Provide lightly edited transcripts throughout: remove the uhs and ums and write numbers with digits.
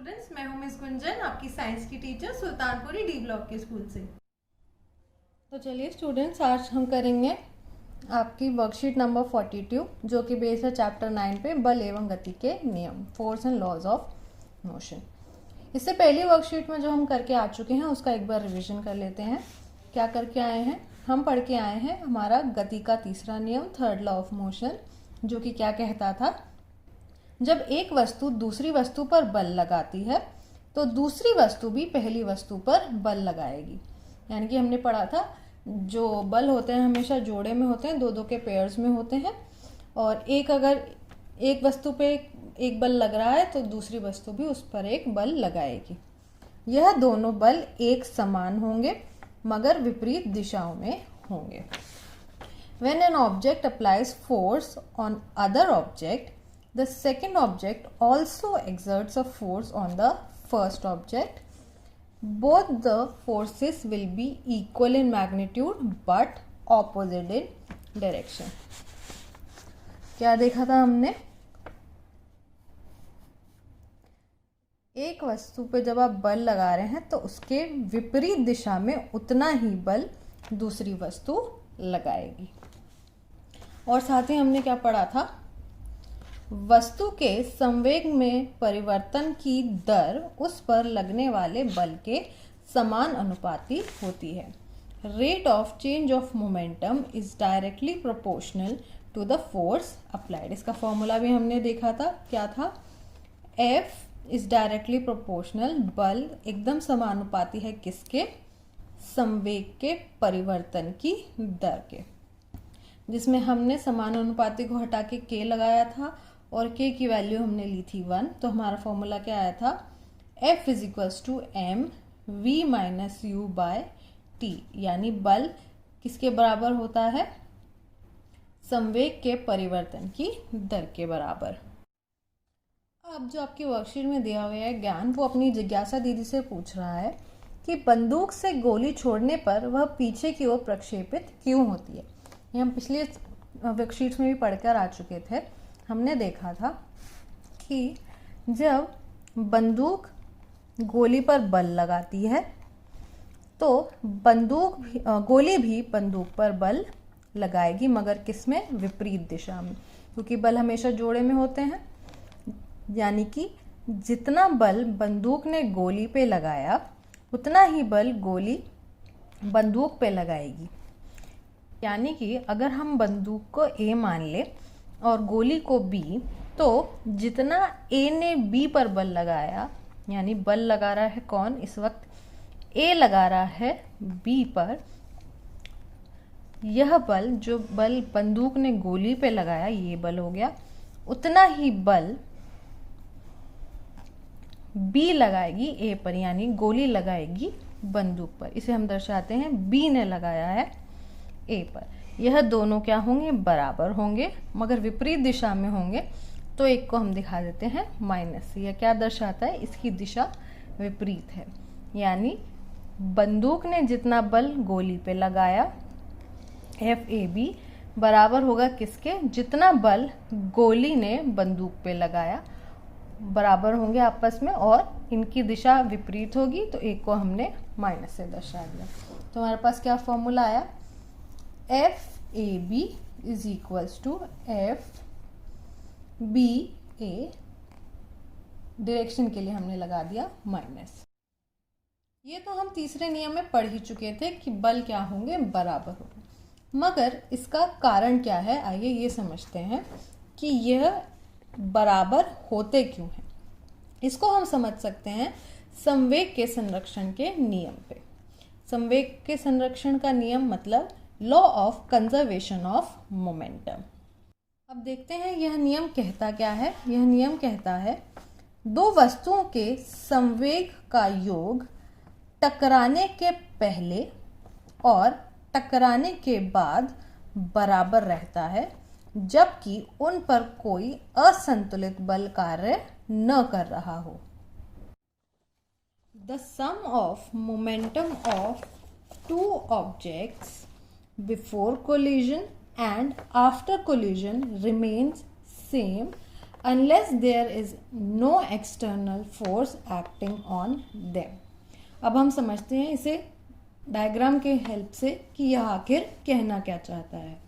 Students, मैं हूं miss Gunjan, आपकी साइंस की टीचर सुल्तानपुरी डी ब्लॉक के स्कूल से। तो चलिए स्टूडेंट्स, आज हम करेंगे आपकी वर्कशीट नंबर 42 जो कि बेस है चैप्टर 9 पे बल एवं गति के नियम, force and laws of motion. इससे पहली वर्कशीट में जो हम करके आ चुके हैं उसका एक बार रिवीजन कर लेते हैं। क्या करके आए हैं? हम पढ़ के आए हैं हमारा गति का तीसरा नियम, थर्ड लॉ ऑफ मोशन, जो कि क्या कहता था, जब एक वस्तु दूसरी वस्तु पर बल लगाती है तो दूसरी वस्तु भी पहली वस्तु पर बल लगाएगी। यानी कि हमने पढ़ा था जो बल होते हैं हमेशा जोड़े में होते हैं, दो दो के पेयर्स में होते हैं, और अगर एक वस्तु पे एक बल लग रहा है तो दूसरी वस्तु भी उस पर एक बल लगाएगी। यह दोनों बल एक समान होंगे मगर विपरीत दिशाओं में होंगे। When an object applies force on other object, the second object also exerts a force on the first object. Both the forces will be equal in magnitude but opposite in direction. क्या देखा था हमने? एक वस्तु पे जब आप बल लगा रहे हैं तो उसके विपरीत दिशा में उतना ही बल दूसरी वस्तु लगाएगी। और साथ ही हमने क्या पढ़ा था, वस्तु के संवेग में परिवर्तन की दर उस पर लगने वाले बल के समान अनुपाती होती है। Rate of change of momentum is directly proportional to the force applied. इसका फॉर्मूला भी हमने देखा था, क्या था? F इज डायरेक्टली प्रोपोर्शनल, बल एकदम समानुपाती है किसके? संवेग के परिवर्तन की दर के, जिसमें हमने समानुपाती को हटा के k लगाया था और k की वैल्यू हमने ली थी 1। तो हमारा फॉर्मूला क्या आया था? F is equals to m v minus u by t, यानी बल किसके बराबर होता है? संवेग के परिवर्तन की दर के बराबर। अब जो आपकी वर्कशीट में दिया हुआ है ज्ञान, वो अपनी जिज्ञासा दीदी से पूछ रहा है कि बंदूक से गोली छोड़ने पर वह पीछे की ओर प्रक्षेपित क्यों होती है। ये हम पिछले वर्कशीट्स में भी पढ़कर आ चुके थे। हमने देखा था कि जब बंदूक गोली पर बल लगाती है तो गोली भी बंदूक पर बल लगाएगी, मगर किसमें? विपरीत दिशा में, क्योंकि बल हमेशा जोड़े में होते हैं। यानी कि जितना बल बंदूक ने गोली पे लगाया उतना ही बल गोली बंदूक पे लगाएगी। यानी कि अगर हम बंदूक को A मान ले और गोली को B, तो जितना A ने B पर बल लगाया, यानी बल लगा रहा है कौन इस वक्त? A लगा रहा है B पर। यह बल, जो बल बंदूक ने गोली पे लगाया, ये बल हो गया, उतना ही बल B लगाएगी A पर, यानी गोली लगाएगी बंदूक पर। इसे हम दर्शाते हैं B ने लगाया है A पर। यह दोनों क्या होंगे? बराबर होंगे मगर विपरीत दिशा में होंगे। तो एक को हम दिखा देते हैं माइनस। यह क्या दर्शाता है? इसकी दिशा विपरीत है। यानी बंदूक ने जितना बल गोली पे लगाया FAB बराबर होगा किसके? जितना बल गोली ने बंदूक पे लगाया, बराबर होंगे आपस में, और इनकी दिशा विपरीत होगी। तो एक को हमने माइनस से दर्शा दिया। तो हमारे पास क्या फॉर्मूला आया? FAB is equals to FBA, direction के लिए हमने लगा दिया माइनस। ये तो हम तीसरे नियम में पढ़ ही चुके थे कि बल क्या होंगे? बराबर होंगे। मगर इसका कारण क्या है? आइए ये समझते हैं कि यह बराबर होते क्यों हैं। इसको हम समझ सकते हैं संवेग के संरक्षण के नियम पे। संवेग के संरक्षण का नियम मतलब law of conservation of momentum. अब देखते हैं यह नियम कहता क्या है। यह नियम कहता है दो वस्तुओं के संवेग का योग टकराने के पहले और टकराने के बाद बराबर रहता है, जबकि उन पर कोई असंतुलित बल कार्य न कर रहा हो। The sum of momentum of two objects before collision and after collision remains same unless there is no external force acting on them। अब हम समझते हैं इसे डायग्राम के हेल्प से कि यह आखिर कहना क्या चाहता है।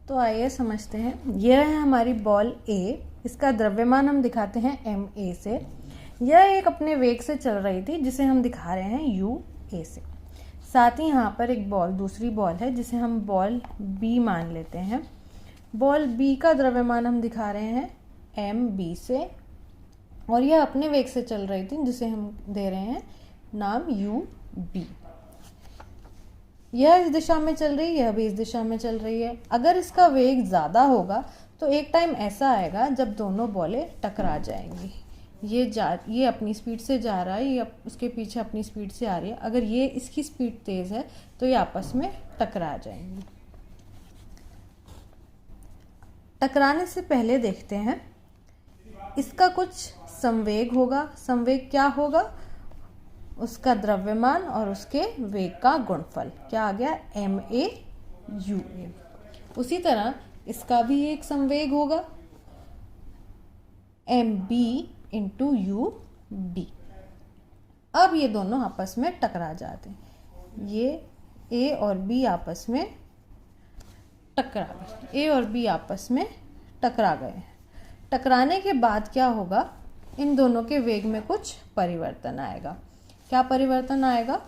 तो आइए समझते हैं। यह है हमारी बॉल A, इसका द्रव्यमान हम दिखाते हैं ma से। यह एक अपने वेग से चल रही थी जिसे हम दिखा रहे हैं ua से। साथ ही यहाँ पर एक बॉल, दूसरी बॉल है जिसे हम बॉल B मान लेते हैं। बॉल B का द्रव्यमान हम दिखा रहे हैं mb से, और यह अपने वेग से चल रही थी जिसे हम दे रहे हैं नाम ub। यह इस दिशा में चल रही है, यह भी इस दिशा में चल रही है। अगर इसका वेग ज़्यादा होगा तो एक टाइम ऐसा आएगा जब दोनों बॉलें टकरा जाएंगी। ये अपनी स्पीड से जा रहा है, ये उसके पीछे अपनी स्पीड से आ रही है। अगर ये इसकी स्पीड तेज़ है तो ये आपस में टकरा जाएंगी। टकराने से पहले देखते हैं, इसका कुछ संवेग होगा। संवेग क्या होगा? उसका द्रव्यमान और उसके वेग का गुणफल क्या आ गया? ma ua। उसी तरह इसका भी एक संवेग होगा mb इंटू ub। अब ये दोनों आपस में टकरा जाते हैं। ये a और b आपस में टकरा गए। a और b आपस में टकरा गए हैं। टकराने के बाद क्या होगा? इन दोनों के वेग में कुछ परिवर्तन आएगा। क्या परिवर्तन आएगा?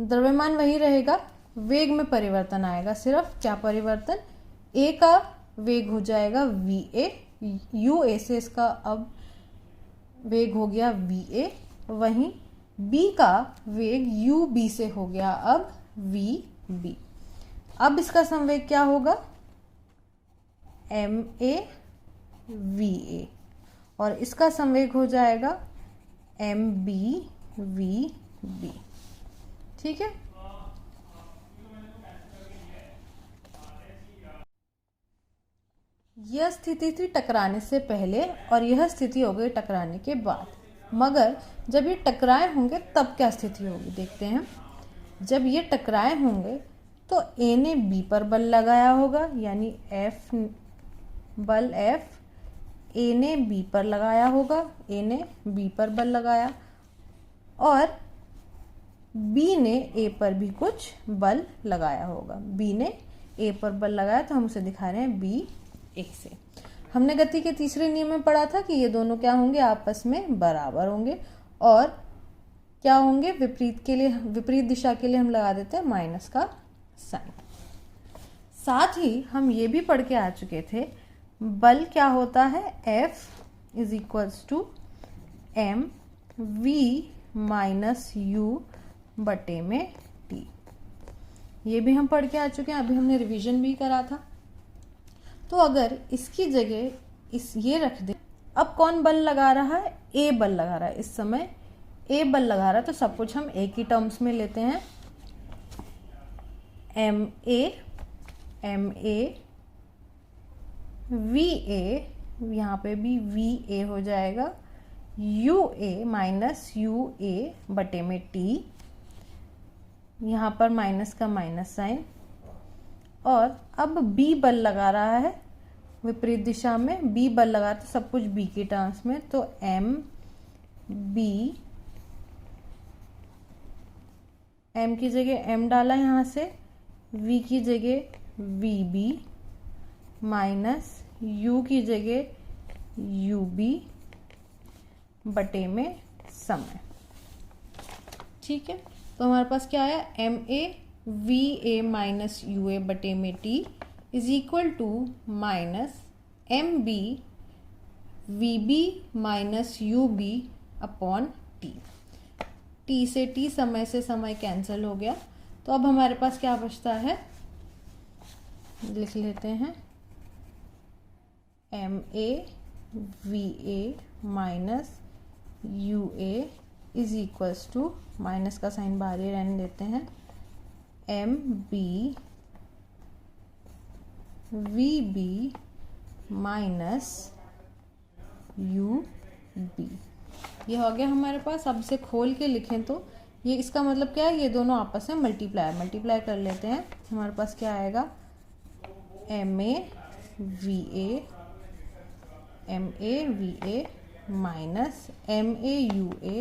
द्रव्यमान वही रहेगा, वेग में परिवर्तन आएगा। सिर्फ क्या परिवर्तन? a का वेग हो जाएगा va, ua से इसका अब वेग हो गया va, वहीं b का वेग ub से हो गया अब vb। अब इसका संवेग क्या होगा? ma va, और इसका संवेग हो जाएगा mb vb। ठीक है। यह स्थिति थी टकराने से पहले और यह स्थिति हो गई टकराने के बाद। मगर जब ये टकराए होंगे तब क्या स्थिति होगी देखते हैं। जब ये टकराए होंगे तो A ने B पर बल लगाया होगा, यानी बल F A ने B पर लगाया होगा, A ने B पर बल लगाया, और B ने A पर भी कुछ बल लगाया होगा। B ने A पर बल लगाया तो हम उसे दिखा रहे हैं B A से। हमने गति के तीसरे नियम में पढ़ा था कि ये दोनों क्या होंगे? आपस में बराबर होंगे। और क्या होंगे? विपरीत दिशा के लिए हम लगा देते हैं माइनस का साइन। साथ ही हम ये भी पढ़ के आ चुके थे, बल क्या होता है? F is equals to m v minus u बटे में t। ये भी हम पढ़ के आ चुके हैं, अभी हमने रिवीजन भी करा था। तो अगर इसकी जगह ये रख दे, अब कौन बल लगा रहा है? A बल लगा रहा है। इस समय A बल लगा रहा है तो सब कुछ हम एक ही टर्म्स में लेते हैं। ma va, यहाँ पे भी va हो जाएगा ua माइनस ua बटे में t, यहाँ पर माइनस का माइनस साइन। और अब B बल लगा रहा है विपरीत दिशा में, B बल लगा तो सब कुछ B की टर्म्स में, तो m की जगह m डाला यहाँ से, V की जगह VB माइनस U की जगह UB बटे में समय। ठीक है, तो हमारे पास क्या आया? ma va माइनस ua बटे में t is equal to minus mb vb minus ub upon t। t से t, समय से समय कैंसिल हो गया। तो अब हमारे पास क्या बचता है? लिख लेते हैं ma va minus ua is equals to, minus का साइन बाहर ही रहने देते हैं, mb vb माइनस ub। ये हो गया हमारे पास। अब इसे खोल के लिखें तो ये इसका मतलब क्या है? ये दोनों आपस में मल्टीप्लाई कर लेते हैं। हमारे पास क्या आएगा? MAVA minus MAUA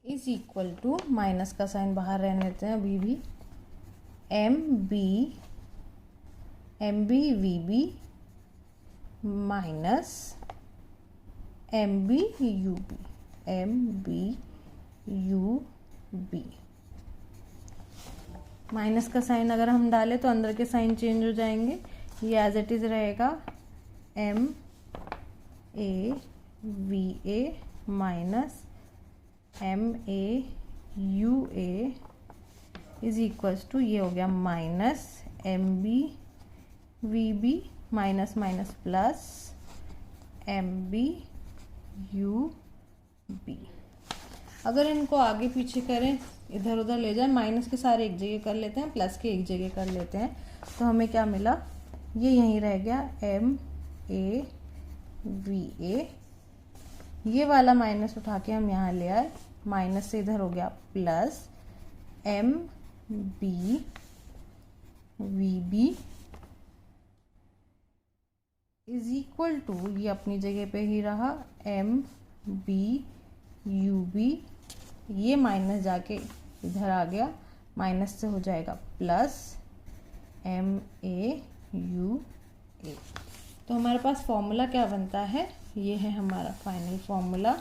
is equal to, minus का साइन बाहर रहने देते हैं अभी भी, MBVB माइनस MBUB माइनस का साइन अगर हम डालें तो अंदर के साइन चेंज हो जाएंगे। ये एज इट इज रहेगा MAVA minus MAUA is equals to, ये हो गया minus MBVB minus minus plus MBUB। अगर इनको आगे पीछे करें, इधर उधर ले जाए, माइनस के सारे एक जगह कर लेते हैं, प्लस के एक जगह कर लेते हैं, तो हमें क्या मिला, ये यहीं रह गया MAVA। ये वाला माइनस उठा के हम यहाँ ले आए, माइनस से इधर हो गया plus MBVB is equal to, ये अपनी जगह पे ही रहा, MBUB। ये माइनस जाके इधर आ गया, माइनस से हो जाएगा प्लस MAUA। तो हमारे पास फॉर्मूला क्या बनता है, ये है हमारा final formula,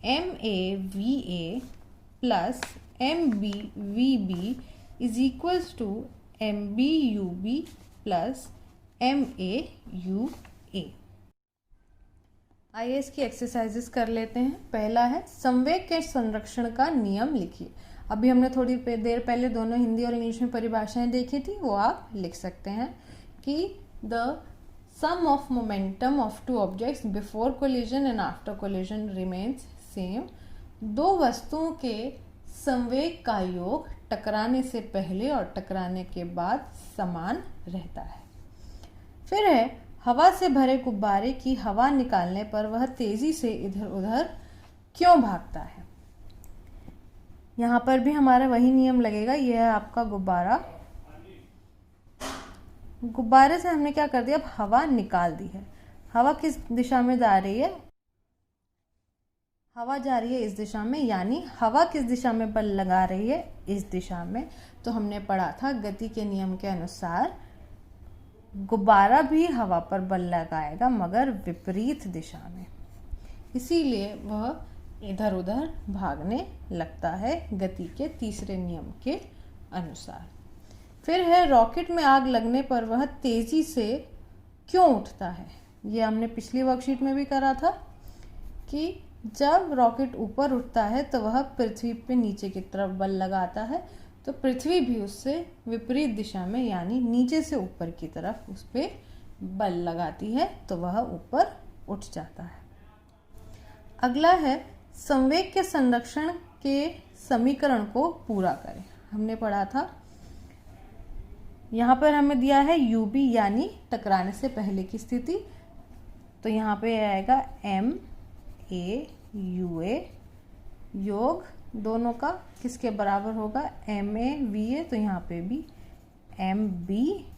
MAVA plus MBVB is equals to MBUB plus MAUA। आइए इसकी एक्सरसाइजेस कर लेते हैं। पहला है संवेग के संरक्षण का नियम लिखिए। अभी हमने थोड़ी देर पहले दोनों हिंदी और इंग्लिश में परिभाषाएं देखी थी, वो आप लिख सकते हैं कि the sum of momentum of two objects before collision and after collision remains same. दो वस्तुओं के संवेग का योग टकराने से पहले और टकराने के बाद समान रहता है। फिर है हवा से भरे गुब्बारे की हवा निकालने पर वह तेजी से इधर उधर क्यों भागता है। यहाँ पर भी हमारा वही नियम लगेगा। यह है आपका गुब्बारा, गुब्बारे से हमने क्या कर दिया, अब हवा निकाल दी है। हवा किस दिशा में जा रही है, हवा जा रही है इस दिशा में, यानी हवा किस दिशा में बल लगा रही है, इस दिशा में। तो हमने पढ़ा था गति के नियम के अनुसार गुब्बारा भी हवा पर बल लगाएगा मगर विपरीत दिशा में, इसीलिए वह इधर उधर भागने लगता है गति के तीसरे नियम के अनुसार। फिर है रॉकेट में आग लगने पर वह तेजी से क्यों उठता है। ये हमने पिछली वर्कशीट में भी करा था कि जब रॉकेट ऊपर उठता है तो वह पृथ्वी पे नीचे की तरफ बल लगाता है, तो पृथ्वी भी उससे विपरीत दिशा में यानी नीचे से ऊपर की तरफ उस पर बल लगाती है, तो वह ऊपर उठ जाता है। अगला है संवेग के संरक्षण के समीकरण को पूरा करें। हमने पढ़ा था, यहाँ पर हमें दिया है UB यानी टकराने से पहले की स्थिति, तो यहाँ पे आएगा MAUA योग दोनों का किसके बराबर होगा, MAVA, तो यहाँ पे भी MBVB।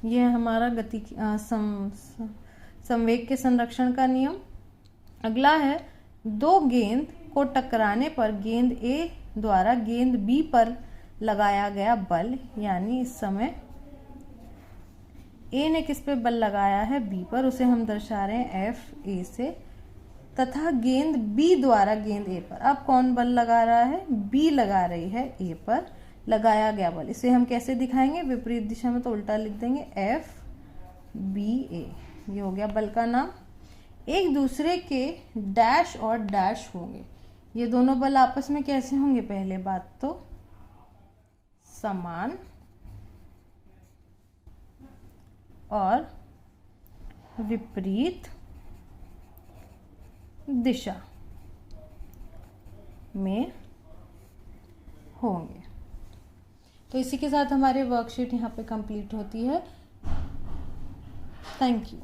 यह है हमारा गति संवेग के संरक्षण का नियम। अगला है दो गेंद को टकराने पर गेंद A द्वारा गेंद B पर लगाया गया बल, यानी इस समय A ने किस पे बल लगाया है, B पर, उसे हम दर्शा रहे हैं FA से, तथा गेंद B द्वारा गेंद A पर। अब कौन बल लगा रहा है, B लगा रही है A पर लगाया गया बल। इसे हम कैसे दिखाएंगे, विपरीत दिशा में, तो उल्टा लिख देंगे FBA। ये हो गया बल का नाम। एक दूसरे के डैश और डैश होंगे। ये दोनों बल आपस में कैसे होंगे, पहले बात तो समान और विपरीत दिशा में होंगे। तो इसी के साथ हमारी वर्कशीट यहाँ पे कंप्लीट होती है। Thank you.